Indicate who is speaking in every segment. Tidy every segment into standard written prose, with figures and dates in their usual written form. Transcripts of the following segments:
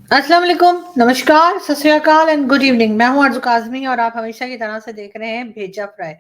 Speaker 1: अस्सलाम वालेकुम, नमस्कार, सत श्री अकाल एंड गुड इवनिंग। मैं हूं आरज़ू काज़मी और आप हमेशा की तरह से देख रहे हैं भेजा फ्राई।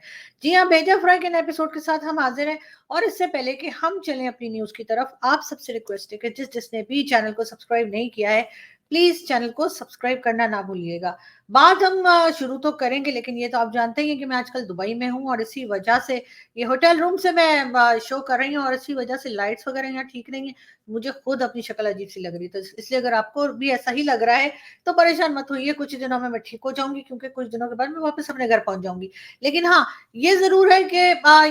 Speaker 1: जी हाँ, भेजा फ्राई के नए एपिसोड के साथ हम हाजिर हैं। और इससे पहले कि हम चलें अपनी न्यूज़ की तरफ, आप सबसे रिक्वेस्ट है कि जिसने भी चैनल को सब्सक्राइब नहीं किया है, प्लीज़ चैनल को सब्सक्राइब करना ना भूलिएगा। बात हम शुरू तो करेंगे, लेकिन ये तो आप जानते ही हैं कि मैं आजकल दुबई में हूँ और इसी वजह से ये होटल रूम से मैं शो कर रही हूँ और इसी वजह से लाइट्स वगैरह यहाँ ठीक नहीं है। मुझे खुद अपनी शक्ल अजीब-सी लग रही है, तो इसलिए अगर आपको भी ऐसा ही लग रहा है, तो परेशान मत होइए, कुछ दिनों में मैं ठीक हो जाऊँगी, क्योंकि कुछ दिनों के बाद मैं वापस अपने घर पहुँच जाऊँगी। लेकिन हाँ, ये ज़रूर है कि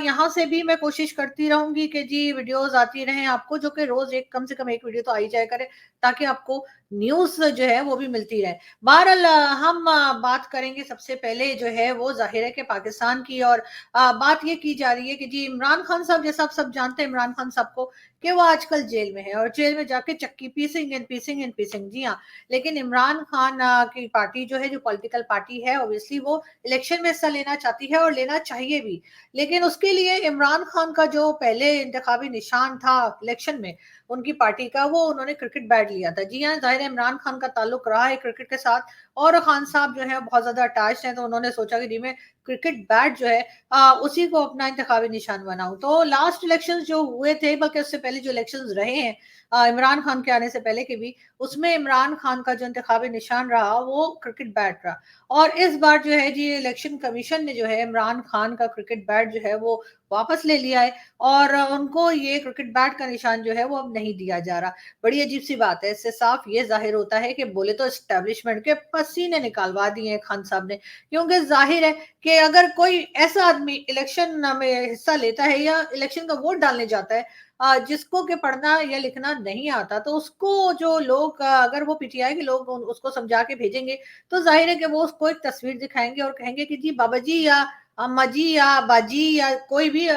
Speaker 1: यहाँ से भी मैं कोशिश करती रहूँगी कि जी वीडियोज़ आती रहें आपको, जो कि रोज़ एक कम से कम 1 वीडियो तो आ ही जाया करे, ताकि आपको न्यूज़ जो है वो भी मिलती रहे। बहरहाल हम बात करेंगे सबसे पहले जो है वो ज़ाहिर है कि पाकिस्तान की, और बात ये की जा रही है कि जी इमरान खान साहब, जैसा आप सब जानते हैं इमरान खान साहब को, कि वो आजकल जेल में है और जेल में जाके चक्की पीसिंग एंड पीसिंग एंड पीसिंग। जी हाँ, लेकिन इमरान खान की पार्टी जो है, जो पॉलिटिकल पार्टी है, ऑब्वियसली वो इलेक्शन में हिस्सा लेना चाहती है और लेना चाहिए भी। लेकिन उसके लिए इमरान खान का जो पहले इंतखाबी निशान था इलेक्शन में उनकी पार्टी का, वो उन्होंने क्रिकेट बैट लिया था। जी हाँ, ज़ाहिर है इमरान खान का ताल्लुक रहा है क्रिकेट के साथ, और खान साहब जो है बहुत ज़्यादा अटैच्ड हैं, तो उन्होंने सोचा कि जी मैं क्रिकेट बैट जो है उसी को अपना इंतखाबी निशान बनाऊँ। तो लास्ट इलेक्शंस जो हुए थे, बल्कि उससे पहले जो इलेक्शंस रहे हैं इमरान खान के आने से पहले के भी, उसमें इमरान खान का जो इंतखाबी निशान रहा वो क्रिकेट बैट रहा। और इस बार जो है जी इलेक्शन कमीशन ने जो है इमरान खान का क्रिकेट बैट जो है वो वापस ले लिया है, और उनको ये क्रिकेट बैट का निशान जो है वो अब नहीं दिया जा रहा। बड़ी अजीब-सी बात है, इससे साफ ये ज़ाहिर होता है कि बोले तो एस्टेब्लिशमेंट के पसीने निकालवा दिए हैं खान साहब ने, क्योंकि ज़ाहिर है कि अगर कोई ऐसा आदमी इलेक्शन में हिस्सा लेता है या इलेक्शन का वोट डालने जाता है, जिसको कि पढ़ना या लिखना नहीं आता, तो उसको जो लोग अगर वो पीटीआई के लोग उसको समझा के भेजेंगे, तो जाहिर है कि वो उसको एक तस्वीर दिखाएंगे और कहेंगे कि जी बाबा जी या अम्मा जी या बाजी या कोई भी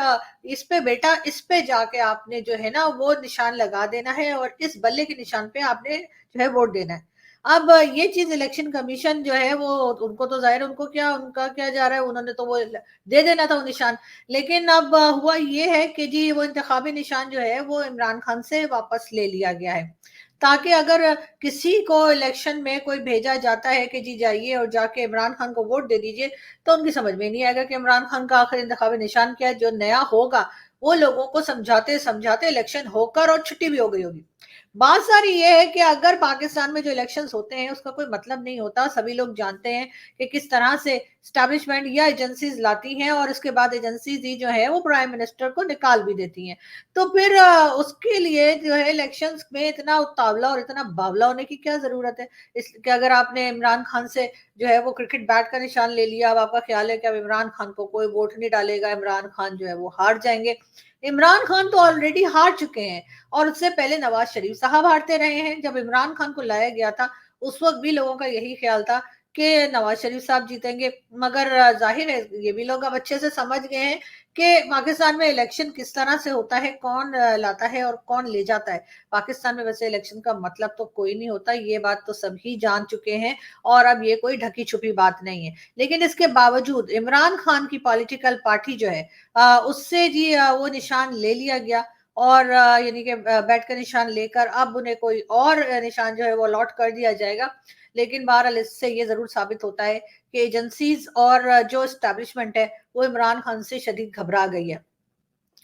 Speaker 1: इस पे बेटा, इस पे जाके आपने जो है ना वो निशान लगा देना है और इस बल्ले के निशान पे आपने जो है वोट देना है। अब ये चीज़ इलेक्शन कमीशन जो है वो, उनको तो ज़ाहिर है, उनको क्या, उनका क्या जा रहा है, उन्होंने तो वो दे देना था वो निशान। लेकिन अब हुआ ये है कि जी वो इंतखाबी निशान जो है वो इमरान खान से वापस ले लिया गया है। ताकि अगर किसी को इलेक्शन में कोई भेजा जाता है कि जी जाइए और जाके इमरान खान को वोट दे दीजिए, तो उनकी समझ में नहीं आएगा कि इमरान खान का आखिर इंतखाबी निशान क्या है। जो नया होगा, वो लोगों को समझाते-समझाते इलेक्शन होकर और छुट्टी भी हो गई होगी। बात सारी ये है कि अगर पाकिस्तान में जो इलेक्शंस होते हैं उसका कोई मतलब नहीं होता। सभी लोग जानते हैं कि किस तरह से एस्टेब्लिशमेंट या एजेंसीज़ लाती हैं और उसके बाद एजेंसीज़ ही जो है वो प्राइम मिनिस्टर को निकाल भी देती हैं। तो फिर उसके लिए जो है इलेक्शंस में इतना उतावला और इतना बावला होने की क्या ज़रूरत है? इस कि अगर आपने इमरान खान से जो है वो क्रिकेट बैट का निशान ले लिया, अब आपका ख़्याल है कि अब इमरान खान को कोई वोट नहीं डालेगा, इमरान खान जो है वो हार जाएँगे। इमरान खान तो ऑलरेडी हार चुके हैं, और उससे पहले नवाज़ शरीफ साहब हारते रहे हैं। जब इमरान खान को लाया गया था, उस वक़्त भी लोगों का यही ख़्याल था कि नवाज़ शरीफ साहब जीतेंगे, मगर ज़ाहिर है ये भी लोग अब अच्छे से समझ गए हैं कि पाकिस्तान में इलेक्शन किस तरह से होता है, कौन लाता है और कौन ले जाता है। पाकिस्तान में वैसे इलेक्शन का मतलब तो कोई नहीं होता, ये बात तो सभी जान चुके हैं, और अब ये कोई ढकी-छुपी बात नहीं है। लेकिन इसके बावजूद इमरान खान की पॉलिटिकल पार्टी जो है उससे जी वो निशान ले लिया गया, और यानी कि बैट का निशान लेकर अब उन्हें कोई और निशान जो है वो अलॉट कर दिया जाएगा। लेकिन बहरहाल इससे ये ज़रूर साबित होता है कि एजेंसीज़ और जो एस्टेब्लिशमेंट है, वो इमरान खान से शदीद घबरा गई है।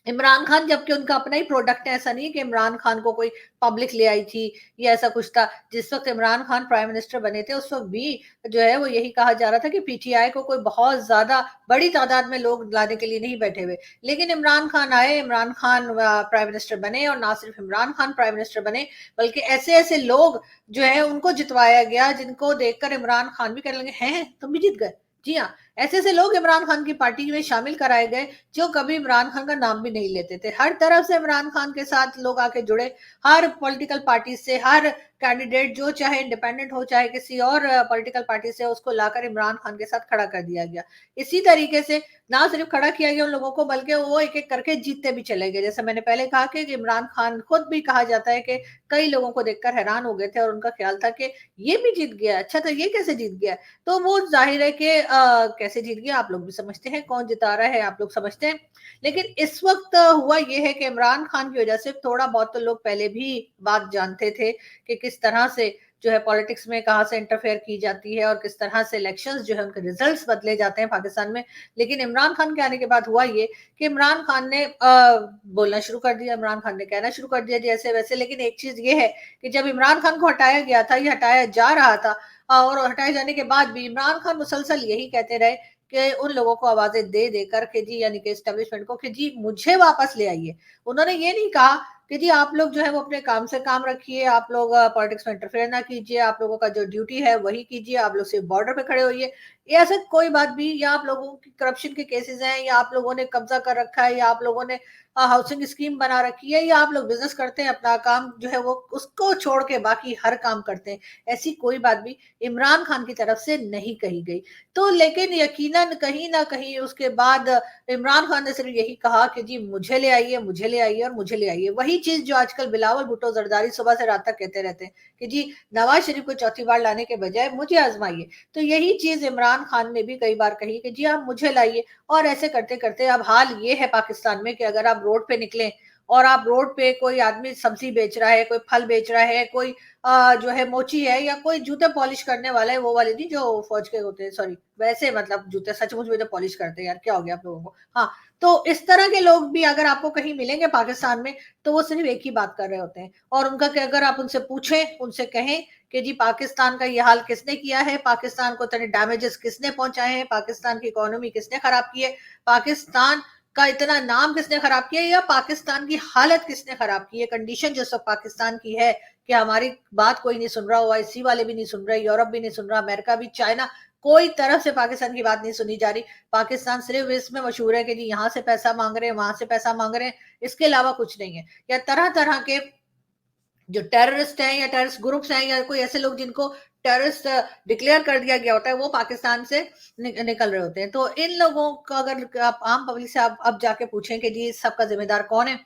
Speaker 1: इमरान खान जबकि उनका अपना ही प्रोडक्ट है, ऐसा नहीं है कि इमरान खान को कोई पब्लिक ले आई थी या ऐसा कुछ था। जिस वक़्त इमरान खान प्राइम मिनिस्टर बने थे, उस वक़्त भी जो है वो यही कहा जा रहा था कि पीटीआई को कोई बहुत ज़्यादा बड़ी तादाद में लोग लाने के लिए नहीं बैठे हुए। लेकिन इमरान खान आए, इमरान खान प्राइम मिनिस्टर बने, और ना सिर्फ इमरान खान प्राइम मिनिस्टर बने, बल्कि ऐसे-ऐसे लोग जो है उनको जितवाया गया, जिनको देखकर इमरान खान भी कहने लगे, "हैं! तुम भी जीत गए?" जी हाँ, ऐसे-ऐसे लोग इमरान खान की पार्टी में शामिल कराए गए, जो कभी इमरान खान का नाम भी नहीं लेते थे। हर तरफ से इमरान खान के साथ लोग आके जुड़े, हर पॉलिटिकल पार्टी से, हर कैंडिडेट जो चाहे इंडिपेंडेंट हो, चाहे किसी और पॉलिटिकल पार्टी से, उसको लाकर इमरान खान के साथ खड़ा कर दिया गया। इसी तरीके से ना सिर्फ खड़ा किया गया उन लोगों को, बल्कि वो एक-एक करके जीतते भी चले गए। जैसे मैंने पहले कहा कि इमरान खान खुद भी कहा जाता है कि कई लोगों को देखकर हैरान हो गए थे और उनका ख्याल था कि ये भी जीत गया, अच्छा तो ये कैसे जीत गया? तो वो ज़ाहिर है कि कैसे जीत गया आप लोग भी समझते हैं, कौन जिता रहा है आप लोग समझते हैं। लेकिन इस वक़्त हुआ ये है कि इमरान खान की वज़ह से थोड़ा बहुत तो लोग पहले भी बात जानते थे कि किस तरह से जो है पॉलिटिक्स में कहाँ से इंटरफेयर की जाती है और किस तरह से इलेक्शंस जो है उनके रिजल्ट्स बदले जाते हैं पाकिस्तान में। लेकिन इमरान खान के आने के बाद हुआ ये कि इमरान खान ने बोलना शुरू कर दिया, इमरान खान ने कहना शुरू कर दिया जैसे वैसे। लेकिन एक चीज ये है कि जब इमरान खान को हटाया गया था, ये हटाया जा रहा था, और हटाए जाने के बाद भी इमरान खान मुसलसल यही कहते रहे कि उन लोगों को आवाजें दे देकर के जी, यानी कि एस्टेब्लिशमेंट को, कि जी मुझे वापस ले आइए। उन्होंने ये नहीं कहा कि जी आप लोग जो है वो अपने काम से काम रखिए, आप लोग पॉलिटिक्स में इंटरफेयर ना कीजिए, आप लोगों का जो ड्यूटी है वही कीजिए, आप लोग सिर्फ बॉर्डर पे खड़े होइए। ये ऐसे कोई बात भी, या आप लोगों की करप्शन के केसेस हैं, या आप लोगों ने कब्जा कर रखा है, या आप लोगों ने हाउसिंग स्कीम बना रखी है, या आप लोग बिजनेस करते हैं, अपना काम जो है वो उसको छोड़ के बाकी हर काम करते हैं, ऐसी कोई बात भी इमरान खान की तरफ से नहीं कही गई। तो लेकिन यकीनन कहीं ना कहीं उसके बाद इमरान खान ने सिर्फ यही कहा कि जी मुझे ले आइए, मुझे ले आइए और मुझे ले आइए। वही चीज जो आजकल बिलावल भुट्टो जरदारी सुबह से रात तक कहते रहते हैं कि जी नवाज शरीफ को चौथी बार लाने के बजाय मुझे आजमाइए। तो यही चीज इमरान खान ने भी कई बार कही कि जी आप मुझे लाइए। और ऐसे करते करते अब हाल ये है पाकिस्तान में कि अगर आप रोड पे निकलें और आप रोड पे कोई आदमी सब्जी बेच रहा है, कोई फल बेच रहा है, कोई जो है मोची है, या कोई जूते पॉलिश करने वाला है, वो वाले नहीं जो फौज के होते हैं, सॉरी, वैसे मतलब जूते सचमुच में जो पॉलिश करते हैं, यार क्या हो गया आप लोगों को। हाँ, तो इस तरह के लोग भी अगर आपको कहीं मिलेंगे पाकिस्तान में, तो वो सिर्फ एक ही बात कर रहे होते हैं, और उनका कि अगर आप उनसे पूछें, उनसे कहें कि जी पाकिस्तान का ये हाल किसने किया है, पाकिस्तान को इतने डैमेजेस किसने पहुंचाए हैं, पाकिस्तान की इकोनॉमी किसने खराब की है, पाकिस्तान का इतना नाम किसने खराब किया, या पाकिस्तान की हालत किसने खराब की है, कंडीशन जो सब पाकिस्तान की है कि हमारी बात कोई नहीं सुन रहा, ओआईसी वाले भी नहीं सुन रहे, यूरोप भी नहीं सुन रहा, अमेरिका भी, चाइना, कोई तरफ से पाकिस्तान की बात नहीं सुनी जा रही। पाकिस्तान सिर्फ इसमें मशहूर है कि जी यहाँ से पैसा मांग रहे हैं, वहां से पैसा मांग रहे हैं, इसके अलावा कुछ नहीं है। या तरह तरह के जो टेररिस्ट हैं या टेररिस्ट ग्रुप्स हैं, या कोई ऐसे लोग जिनको टेररिस्ट डिक्लेयर कर दिया गया होता है, वो पाकिस्तान से निकल रहे होते हैं। तो इन लोगों का अगर आप आम पब्लिक से आप अब जाके पूछें कि जी इस सबका जिम्मेदार कौन है,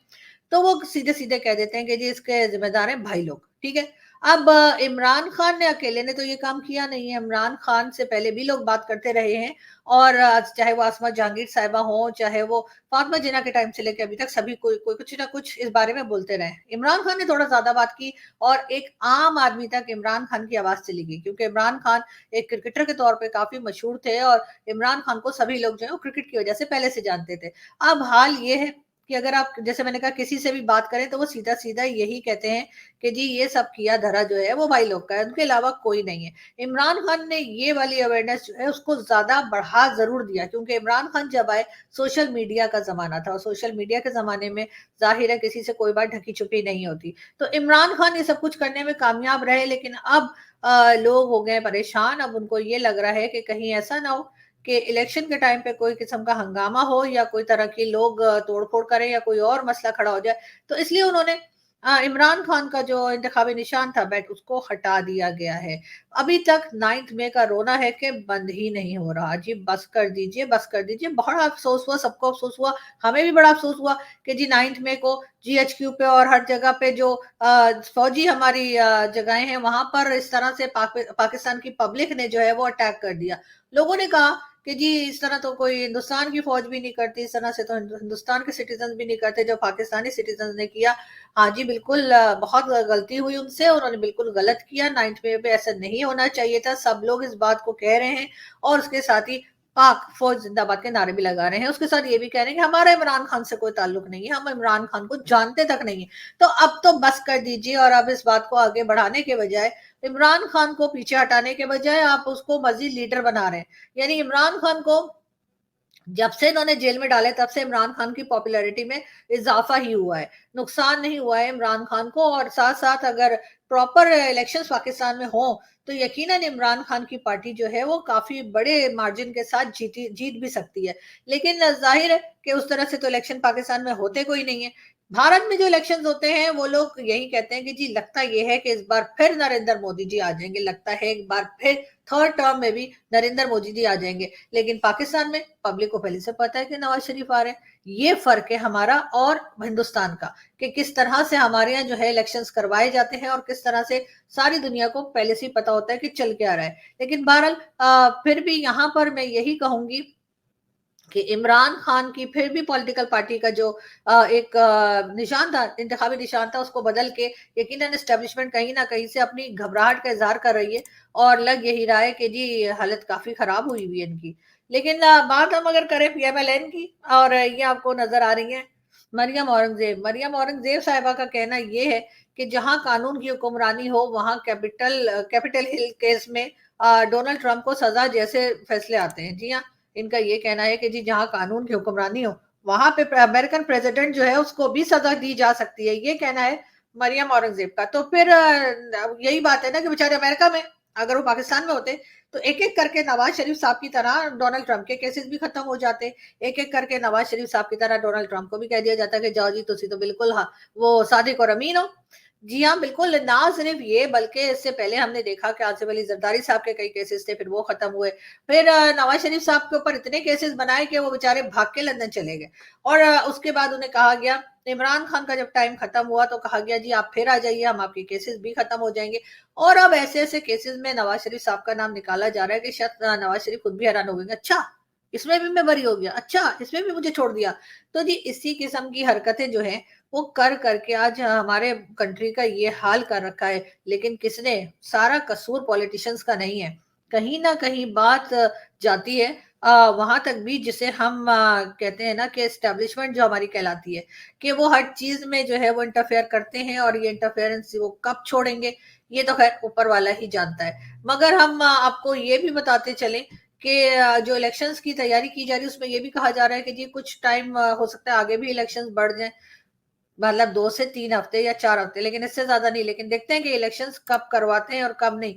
Speaker 1: तो वो सीधे सीधे कह देते हैं कि जी इसके जिम्मेदार हैं भाई लोग। ठीक है। अब इमरान खान ने अकेले ने तो ये काम किया नहीं है, इमरान खान से पहले भी लोग बात करते रहे हैं, और चाहे वो आसमा जहांगीर साहिबा हो, चाहे वो फातिमा जिन्ना के टाइम से लेकर अभी तक सभी कोई कोई कुछ ना कुछ इस बारे में बोलते रहे। इमरान खान ने थोड़ा ज्यादा बात की, और एक आम आदमी तक इमरान खान की आवाज चली गई, क्योंकि इमरान खान एक क्रिकेटर के तौर पे काफी मशहूर थे, और इमरान खान को सभी लोग जो है वो क्रिकेट की वजह से पहले से जानते थे। अब हाल ये है कि अगर आप, जैसे मैंने कहा, किसी से भी बात करें तो वो सीधा सीधा यही कहते हैं कि जी ये सब किया धरा जो है वो भाई लोग का है, उनके अलावा कोई नहीं है। इमरान खान ने ये वाली अवेयरनेस जो है उसको ज्यादा बढ़ा जरूर दिया, क्योंकि इमरान खान जब आए, सोशल मीडिया का जमाना था, और सोशल मीडिया के जमाने में जाहिर है किसी से कोई बात ढकी छुपी नहीं होती। तो इमरान खान ये सब कुछ करने में कामयाब रहे, लेकिन अब लोग हो गए परेशान। अब उनको ये लग रहा है कि कहीं ऐसा ना हो कि इलेक्शन के टाइम पे कोई किस्म का हंगामा हो, या कोई तरह की लोग तोड़फोड़ करें, या कोई और मसला खड़ा हो जाए। तो इसलिए उन्होंने इमरान खान का जो इंतखाबी निशान था बैट, उसको हटा दिया गया है। अभी तक 9 मई का रोना है कि बंद ही नहीं हो रहा। जी बस कर दीजिए, बस कर दीजिए। बड़ा अफसोस हुआ, सबको अफसोस हुआ, हमें भी बड़ा अफसोस हुआ कि जी 9 मई को जीएचक्यू पे और हर जगह पे जो फौजी हमारी जगहें हैं वहां पर इस तरह से पाकिस्तान की पब्लिक ने जो है वो अटैक कर दिया। लोगों ने कहा कि जी इस तरह तो कोई हिंदुस्तान की फौज भी नहीं करती, इस तरह से तो हिंदुस्तान के सिटीजन भी नहीं करते जो पाकिस्तानी सिटीजन ने किया। हाँ जी बिल्कुल, बहुत गलती हुई उनसे, उन्होंने बिल्कुल गलत किया। 9 मई पे ऐसा नहीं होना चाहिए था, सब लोग इस बात को कह रहे हैं, और उसके साथ ही पाक फौज जिंदाबाद के नारे भी लगा रहे हैं। उसके साथ ये भी कह रहे हैं कि हमारा इमरान खान से कोई ताल्लुक नहीं है, हम इमरान खान को जानते तक नहीं है। तो अब तो बस कर दीजिए, और अब इस बात को आगे बढ़ाने के बजाय, इमरान खान को पीछे हटाने के बजाय आप उसको मजीद लीडर बना रहे हैं। यानी इमरान खान को जब से इन्होंने जेल में डाले, तब से इमरान खान की पॉपुलैरिटी में इजाफा ही हुआ है, नुकसान नहीं हुआ है इमरान खान को। और साथ साथ अगर प्रॉपर इलेक्शंस पाकिस्तान में हो, तो यकीनन इमरान खान की पार्टी जो है वो काफी बड़े मार्जिन के साथ जीत भी सकती है। लेकिन जाहिर है कि उस तरह से तो इलेक्शन पाकिस्तान में होते कोई नहीं है। भारत में जो इलेक्शंस होते हैं वो लोग यही कहते हैं कि जी लगता ये है कि इस बार फिर नरेंद्र मोदी जी आ जाएंगे, लगता है एक बार फिर थर्ड टर्म में भी नरेंद्र मोदी जी आ जाएंगे। लेकिन पाकिस्तान में पब्लिक को पहले से पता है कि नवाज शरीफ आ रहे हैं। ये फर्क है हमारा और हिंदुस्तान का, कि किस तरह से हमारे यहाँ जो है इलेक्शंस करवाए जाते हैं, और किस तरह से सारी दुनिया को पहले से ही पता होता है कि चल क्या रहा है। लेकिन बहरहाल फिर भी यहाँ पर मैं यही कहूंगी कि इमरान खान की फिर भी पॉलिटिकल पार्टी का जो एक निशान था, इंतखाबी निशान था, उसको बदल के यकीनन एस्टेब्लिशमेंट कहीं ना कहीं से अपनी घबराहट का इजहार कर रही है और लग यही रहा है कि जी हालत काफी खराब हुई हुई है इनकी। लेकिन बात हम अगर करें पीएमएलएन की, और ये आपको नजर आ रही है मरियम औरंगजेब साहिबा का कहना ये है कि जहां कानून की हुक्मरानी हो वहां कैपिटल हिल केस में डोनाल्ड ट्रंप को सजा जैसे फैसले आते हैं। जी हाँ, इनका ये कहना है कि जी जहां कानून की हुक्मरानी हो वहां पे अमेरिकन प्रेसिडेंट जो है उसको भी सजा दी जा सकती है, ये कहना है मरियम औरंगजेब का। तो फिर यही बात है ना कि बेचारे अमेरिका में, अगर वो पाकिस्तान में होते तो एक एक करके नवाज शरीफ साहब की तरह डोनाल्ड ट्रंप के केसेस भी खत्म हो जाते। एक एक करके नवाज शरीफ साहब की तरह डोनाल्ड ट्रंप को भी कह दिया जाता कि जाओ जी तुसी तो बिल्कुल हाँ वो सादिक और अमीन हो। जी हाँ, बिल्कुल, ना सिर्फ ये बल्कि इससे पहले हमने देखा कि आसिफ अली जरदारी साहब के कई केसेस थे, फिर वो खत्म हुए। फिर नवाज शरीफ साहब के ऊपर इतने केसेस बनाए कि वो बेचारे भाग के लंदन चले गए। और उसके बाद उन्हें कहा गया, इमरान खान का जब टाइम खत्म हुआ तो कहा गया जी आप फिर आ जाइए, हम आपके केसेस भी खत्म हो जाएंगे। और अब ऐसे ऐसे केसेस में नवाज शरीफ साहब का नाम निकाला जा रहा है कि शायद नवाज शरीफ खुद भी हैरान हो गए, अच्छा इसमें भी मैं बरी हो गया, अच्छा इसमें भी मुझे छोड़ दिया। तो जी इसी किस्म की हरकतें जो है वो कर करके आज हमारे कंट्री का ये हाल कर रखा है। लेकिन किसने? सारा कसूर पॉलिटिशियंस का नहीं है, कहीं ना कहीं बात जाती है वहां तक भी, जिसे हम कहते हैं ना कि एस्टेब्लिशमेंट जो हमारी कहलाती है, कि वो हर चीज में जो है वो इंटरफेयर करते हैं, और ये इंटरफेरेंस वो कब छोड़ेंगे ये तो खैर ऊपर वाला ही जानता है। मगर हम आपको ये भी बताते चलें कि जो इलेक्शंस की तैयारी की जा रही है उसमें ये भी कहा जा रहा है कि जी कुछ टाइम हो सकता है आगे भी इलेक्शंस बढ़ जाए, मतलब 2 से 3 हफ्ते या 4 हफ्ते, लेकिन इससे ज्यादा नहीं। लेकिन देखते हैं कि इलेक्शंस कब करवाते हैं और कब नहीं।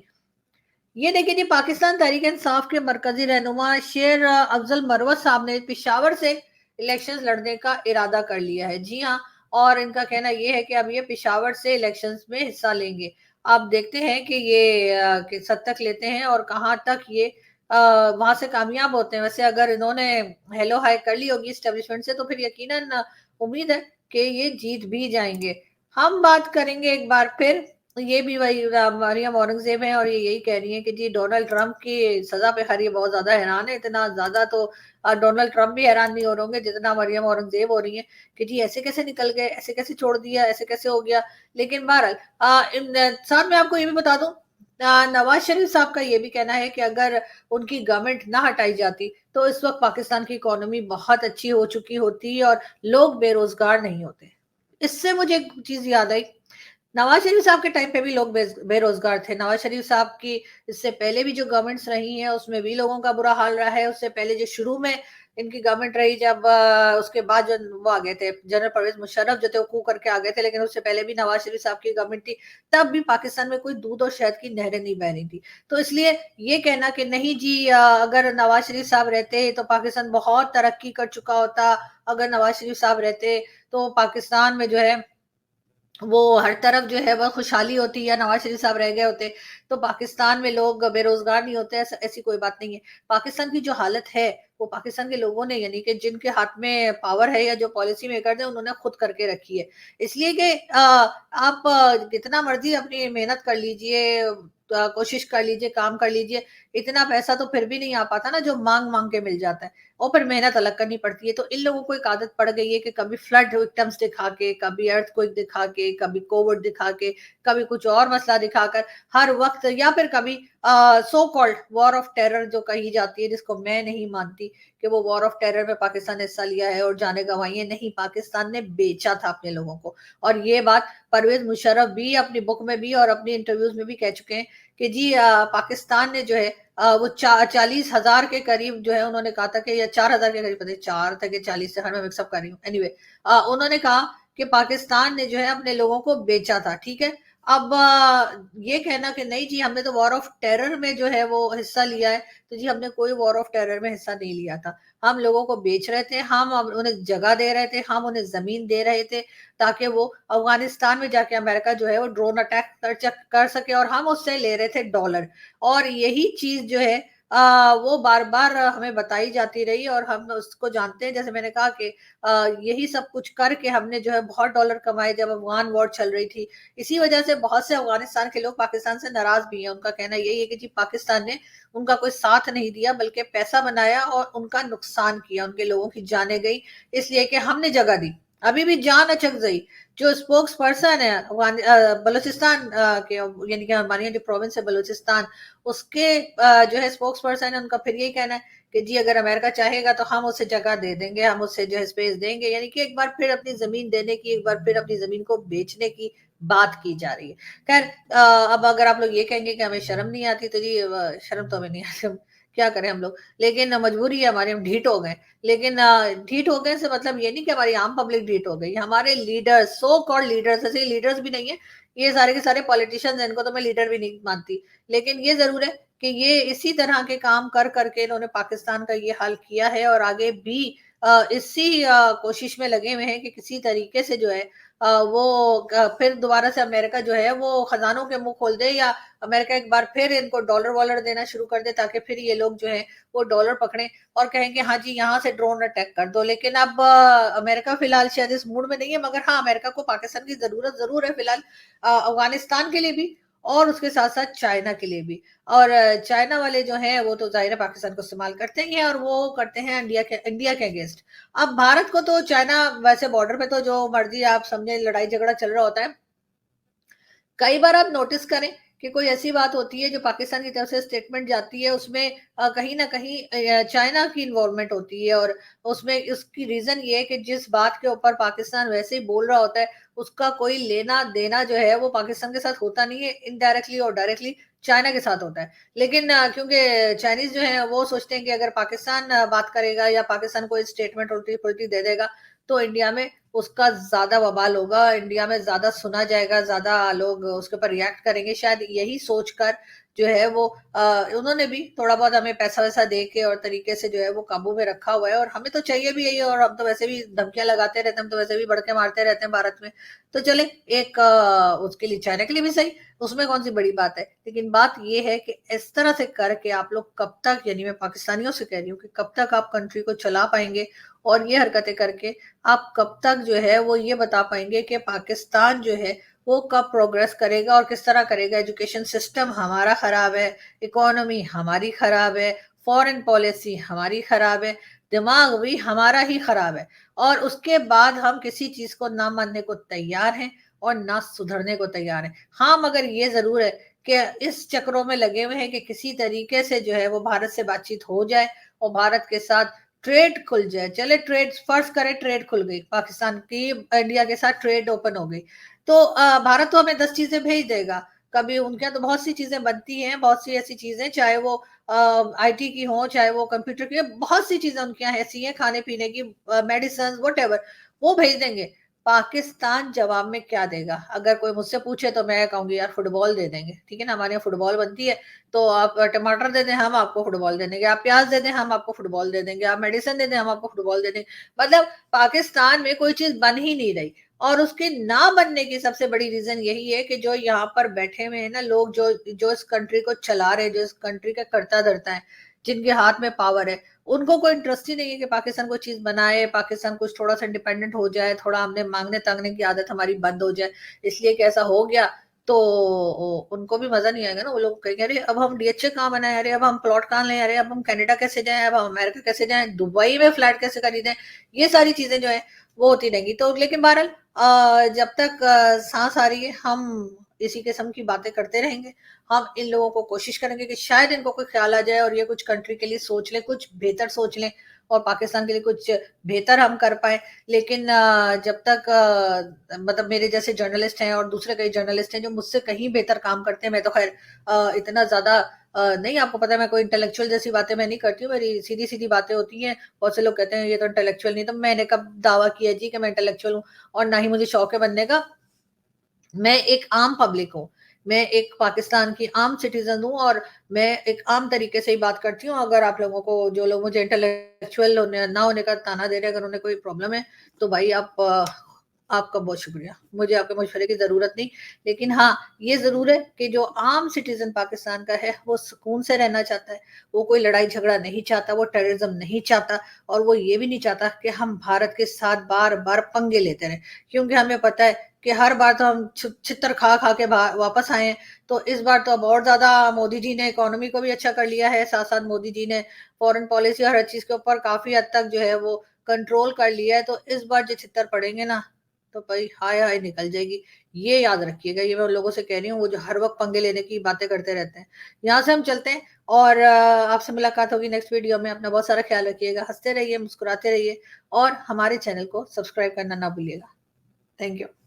Speaker 1: ये देखिए जी, पाकिस्तान तहरीक इंसाफ के मरकजी रहनुमा शेर अफजल मरवत साहब ने पिशावर से इलेक्शन लड़ने का इरादा कर लिया है। जी हाँ, और इनका कहना यह है कि अब ये पिशावर से इलेक्शंस में हिस्सा लेंगे। आप देखते हैं कि ये सद तक लेते हैं और कहाँ तक ये वहां से कामयाब होते हैं। वैसे अगर इन्होंने हेलो हाय कर ली होगी स्टेब्लिशमेंट से तो फिर यकीनन उम्मीद है कि ये जीत भी जाएंगे। हम बात करेंगे एक बार फिर, ये भी वही मरियम औरंगजेब है और ये यही कह रही है कि जी डोनाल्ड ट्रंप की सजा पे खैर ये बहुत ज्यादा हैरान है। इतना ज्यादा तो डोनाल्ड ट्रंप भी हैरान नहीं हो रहे होंगे जितना मरियम औरंगजेब हो रही है कि जी ऐसे कैसे निकल गए, ऐसे कैसे छोड़ दिया, ऐसे कैसे हो गया। लेकिन बहरहाल साथ में आपको ये भी बता दूं, नवाज शरीफ साहब का ये भी कहना है कि अगर उनकी गवर्नमेंट ना हटाई जाती तो इस वक्त पाकिस्तान की इकोनॉमी बहुत अच्छी हो चुकी होती और लोग बेरोजगार नहीं होते। इससे मुझे एक चीज याद आई, नवाज शरीफ साहब के टाइम पे भी लोग बेरोजगार थे। नवाज शरीफ साहब की इससे पहले भी जो गवर्नमेंट्स रही हैं उसमें भी लोगों का बुरा हाल रहा है। उससे पहले जो शुरू में इनकी गवर्नमेंट रही, जब उसके बाद जो वो आ गए थे जनरल परवेज मुशर्रफ जो थे वो कू करके आ गए थे, लेकिन उससे पहले भी नवाज शरीफ साहब की गवर्नमेंट थी, तब भी पाकिस्तान में कोई दूध और शहद की नहरें नहीं बह रही थी। तो इसलिए ये कहना कि नहीं जी अगर नवाज शरीफ साहब रहते तो पाकिस्तान बहुत तरक्की कर चुका होता, अगर नवाज शरीफ साहब रहते तो पाकिस्तान में जो है वो हर तरफ जो है वह खुशहाली होती, या नवाज शरीफ साहब रह गए होते तो पाकिस्तान में लोग बेरोजगार नहीं होते। ऐसी कोई बात नहीं है। पाकिस्तान की जो हालत है वो पाकिस्तान के लोगों ने, यानी कि जिनके हाथ में पावर है या जो पॉलिसी मेकर थे, उन्होंने खुद करके रखी है। इसलिए कि आप कितना मर्जी अपनी मेहनत कर लीजिए, कोशिश कर लीजिए, काम कर लीजिए, इतना पैसा तो फिर भी नहीं आ पाता ना जो मांग मांग के मिल जाता है। और फिर मेहनत अलग करनी पड़ती है। तो इन लोगों को एक आदत पड़ गई है कि कभी फ्लड विक्टिम्स दिखा के, कभी अर्थक्वेक दिखा के, कभी कोविड दिखा के, कभी कुछ और मसला दिखाकर, हर वक्त, या फिर कभी so called war of terror जो कही जाती है, जिसको मैं नहीं मानती कि वो वॉर ऑफ टेरर में पाकिस्तान ने हिस्सा लिया है और जाने गंवाई है। नहीं, पाकिस्तान ने बेचा था अपने लोगों को। और ये बात परवेज मुशर्रफ भी अपनी बुक में भी और अपनी इंटरव्यूज में भी कह चुके हैं कि जी पाकिस्तान ने जो है वो 40,000 के करीब जो है, उन्होंने कहा था कि, या 4,000 के करीब, पता नहीं 4 था कि 40 से, हर मैं मिक्सअप कर रही हूँ। एनीवे उन्होंने कहा कि पाकिस्तान ने जो है अपने लोगों को बेचा था। ठीक है, अब ये कहना कि नहीं जी हमने तो वॉर ऑफ टेरर में जो है वो हिस्सा लिया है, तो जी हमने कोई वॉर ऑफ टेरर में हिस्सा नहीं लिया था। हम लोगों को बेच रहे थे, हम उन्हें जगह दे रहे थे, हम उन्हें जमीन दे रहे थे ताकि वो अफगानिस्तान में जाके अमेरिका जो है वो ड्रोन अटैक कर सके, और हम उससे ले रहे थे डॉलर। और यही चीज जो है वो बार-बार हमें बताई जाती रही और हम उसको जानते हैं। जैसे मैंने कहा कि यही सब कुछ करके हमने जो है बहुत डॉलर कमाए जब अफ़गान वॉर चल रही थी। इसी वजह से बहुत से अफ़गानिस्तान के लोग पाकिस्तान से नाराज़ भी हैं। उनका कहना यही है कि जी पाकिस्तान ने उनका कोई साथ नहीं दिया बल्कि पैसा बनाया और उनका नुकसान किया। उनके लोगों की जानें गई इसलिए कि हमने जगह दी। अभी भी जान अचकज़ई जो स्पोक्स पर्सन है बलूचिस्तान के यानी कि हमारे यहाँ जो प्रोविंस है बलूचिस्तान उसके जो है स्पोक्स पर्सन है उनका फिर यही कहना है कि जी अगर अमेरिका चाहेगा तो हम उसे जगह दे देंगे, हम उसे जो है स्पेस देंगे, यानी कि एक बार फिर अपनी जमीन देने की, एक बार फिर अपनी जमीन को बेचने की बात की जा रही है। खैर अब अगर आप लोग ये कहेंगे कि हमें शर्म नहीं आती तो जी शर्म तो हमें नहीं आती, हम क्या करें हम लोग, लेकिन मजबूरी है हमारी, हम ढीठ हो गए। लेकिन ढीठ हो गए से मतलब ये नहीं कि हमारी आम पब्लिक ढीठ हो गई, हमारे लीडर्स, सो कॉल्ड लीडर्स, ऐसे लीडर्स भी नहीं है, ये सारे के सारे पॉलिटिशियंस हैं, इनको तो मैं लीडर भी नहीं मानती। लेकिन ये ज़रूर है कि ये इसी तरह के काम कर करके इन्होंने पाकिस्तान का ये हाल किया है और आगे भी इसी कोशिश में लगे हुए हैं कि किसी तरीके से जो है वो फिर दोबारा से अमेरिका जो है वो खजानों के मुंह खोल दे या अमेरिका एक बार फिर इनको डॉलर वॉलर देना शुरू कर दे ताकि फिर ये लोग जो है वो डॉलर पकड़े और कहेंगे हाँ जी यहाँ से ड्रोन अटैक कर दो। लेकिन अब अमेरिका फिलहाल शायद इस मूड में नहीं है, मगर हाँ अमेरिका को पाकिस्तान की जरूरत जरूर है फिलहाल, अफगानिस्तान के लिए भी और उसके साथ साथ चाइना के लिए भी। और चाइना वाले जो हैं वो तो ज़ाहिर है पाकिस्तान को इस्तेमाल करते ही हैं और वो करते हैं इंडिया के अगेंस्ट। अब भारत को तो चाइना वैसे बॉर्डर पे तो जो मर्जी आप समझे लड़ाई झगड़ा चल रहा होता है। कई बार आप नोटिस करें कि कोई ऐसी बात होती है जो पाकिस्तान की तरफ से स्टेटमेंट जाती है उसमें कहीं न कहीं चाइना की इन्वॉल्वमेंट होती है और उसमें उसकी रीज़न ये है कि जिस बात के ऊपर पाकिस्तान वैसे ही बोल रहा होता है, उसका कोई लेना-देना जो है वो पाकिस्तान के साथ होता नहीं है, इनडायरेक्टली और डायरेक्टली चाइना के साथ होता है। लेकिन क्योंकि चाइनीज़ जो हैं वो सोचते हैं कि अगर पाकिस्तान बात करेगा या पाकिस्तान कोई स्टेटमेंट उल्टी-पुल्टी दे देगा, तो इंडिया में उसका ज़्यादा बवाल होगा, इंडिया में ज़्यादा सुना जाएगा, ज़्यादा लोग उसके ऊपर रिएक्ट करेंगे। शायद यही सोचकर जो है वो उन्होंने भी थोड़ा बहुत हमें पैसा-वैसा दे के और तरीके से जो है वो काबू में रखा हुआ है और हमें तो चाहिए भी यही और हम तो वैसे भी धमकियाँ लगाते रहते हैं, हम तो वैसे भी बड़के मारते रहते हैं भारत में। तो चले एक उसके लिए चाइना के लिए भी सही, उसमें कौन-सी बड़ी बात है। लेकिन बात ये है कि इस तरह से करके आप लोग कब तक, यानी मैं पाकिस्तानियों से कह रही हूँ कि कब तक आप कंट्री को चला पाएँगे और ये हरकतें करके आप कब तक जो है वो ये बता पाएँगे कि पाकिस्तान जो है वो कब प्रोग्रेस करेगा और किस तरह करेगा। एजुकेशन सिस्टम हमारा खराब है, इकोनॉमी हमारी खराब है, फॉरेन पॉलिसी हमारी खराब है, दिमाग भी हमारा ही खराब है और उसके बाद हम किसी चीज़ को ना मानने को तैयार हैं और ना सुधरने को तैयार हैं। हाँ, मगर ये ज़रूर है कि इस चक्रों में लगे हुए हैं कि किसी तरीके से जो है वो भारत से बातचीत हो जाए और भारत के साथ ट्रेड खुल जाए। चले ट्रेड फर्ज़ करें ट्रेड खुल गई, पाकिस्तान की इंडिया के साथ ट्रेड ओपन हो गई। तो भारत तो हमें 10 चीज़ें भेज देगा। कभी उनके यहाँ तो बहुत सी चीज़ें बनती हैं, बहुत सी ऐसी चीज़ें चाहे वो आईटी की हों, चाहे वो कंप्यूटर की हो, बहुत सी चीज़ें उनके यहाँ ऐसी हैं खाने-पीने की मेडिसिन्स व्हाटएवर वो भेज देंगे। पाकिस्तान जवाब में क्या देगा? अगर कोई मुझसे पूछे तो मैं कहूँगी यार फुटबॉल दे देंगे, ठीक है ना? हमारे यहाँ फुटबॉल बनती है तो आप टमाटर दे दें, हम आपको फुटबॉल दे देंगे, आप प्याज़ दे दें, हम आपको फुटबॉल दे देंगे, आप मेडिसिन दे दें, हम आपको फुटबॉल दे देंगे। मतलब पाकिस्तान में कोई चीज़ बन ही नहीं रही और उसके ना बनने की सबसे बड़ी रीज़न यही है कि जो यहाँ पर बैठे हुए हैं ना लोग जो जो इस कंट्री को चला रहे हैं, जो इस कंट्री का कर्ता-धर्ता है, जिनके हाथ में पावर है, उनको कोई इंटरेस्ट ही नहीं है कि पाकिस्तान कोई चीज़ बनाए, पाकिस्तान कुछ थोड़ा-सा इंडिपेंडेंट हो जाए, थोड़ा हमने माँगने-ताँगने की आदत हमारी बंद हो जाए। इसलिए कि ऐसा हो गया तो उनको भी मज़ा नहीं आएगा ना, वो लोग कहेंगे अरे अब हम डीएचए कहाँ बनाएँ, अरे अब हम प्लॉट कहाँ लें, अरे अब हम कनाडा कैसे जाएँ, अब हम अमेरिका कैसे जाएँ, दुबई में फ्लैट कैसे खरीदें, ये सारी चीज़ें जो है वो होती रहेंगी। तो लेकिन बहरहाल जब तक साँस आ रही है हम इसी किस्म की बातें करते रहेंगे। हम इन लोगों को कोशिश करेंगे कि शायद इनको कोई ख़्याल आ जाए और ये कुछ कंट्री के लिए सोच लें, कुछ बेहतर सोच लें और पाकिस्तान के लिए कुछ बेहतर हम कर पाएँ। लेकिन जब तक मतलब मेरे जैसे जर्नलिस्ट हैं और दूसरे कई जर्नलिस्ट हैं जो मुझसे कहीं बेहतर काम करते हैं, मैं तो ख़ैर इतना ज़्यादा नहीं, आपको पता है मैं कोई इंटेलेक्चुअल जैसी बातें मैं नहीं करती हूँ, मेरी सीधी-सीधी बातें होती हैं। बहुत से लोग कहते हैं ये तो इंटेलेक्चुअल नहीं, तो मैंने कब दावा किया जी कि मैं इंटेलेक्चुअल हूँ और ना ही मुझे शौक है बनने का। मैं एक आम पब्लिक हूँ। मैं एक पाकिस्तान की आम सिटीज़न हूँ और मैं एक आम तरीके से ही बात करती हूँ। अगर आप लोगों को जो लोग मुझे इंटेलेक्चुअल होने ना होने का ताना दे रहे हैं, अगर उन्हें कोई प्रॉब्लम है, तो भाई आप आपका बहुत शुक्रिया। मुझे आपके मशवरे की ज़रूरत नहीं, लेकिन हाँ, ये ज़रूर है कि जो आम सिटीज़न पाकिस्तान का है, वो सुकून से रहना चाहता है। वो कोई लड़ाई-झगड़ा नहीं चाहता, वो टेररिज़्म नहीं चाहता और वो ये भी नहीं चाहता कि हम भारत के साथ बार-बार पंगे लेते रहें। क्योंकि हमें पता है कि हर बार तो हम छित्तर खा-खा के वापस आए हैं, तो इस बार तो अब और ज़्यादा मोदी जी ने इकोनॉमी को भी अच्छा कर लिया है, साथ-साथ मोदी जी ने फ़ॉरेन पॉलिसी और हर चीज़ के ऊपर काफ़ी हद तक जो है वो कंट्रोल कर लिया है, तो इस बार जो छित्तर पड़ेंगे ना, तो भाई हाय हाय निकल जाएगी। ये याद रखिएगा, ये मैं उन लोगों से कह रही हूँ, वो जो हर वक़्त पंगे लेने की बातें करते रहते हैं। यहाँ से हम चलते हैं और आपसे मुलाकात होगी नेक्स्ट वीडियो में। अपना बहुत सारा ख़्याल रखिएगा, हँसते रहिए, मुस्कुराते रहिए और हमारे चैनल को सब्सक्राइब करना ना भूलिएगा। Thank you.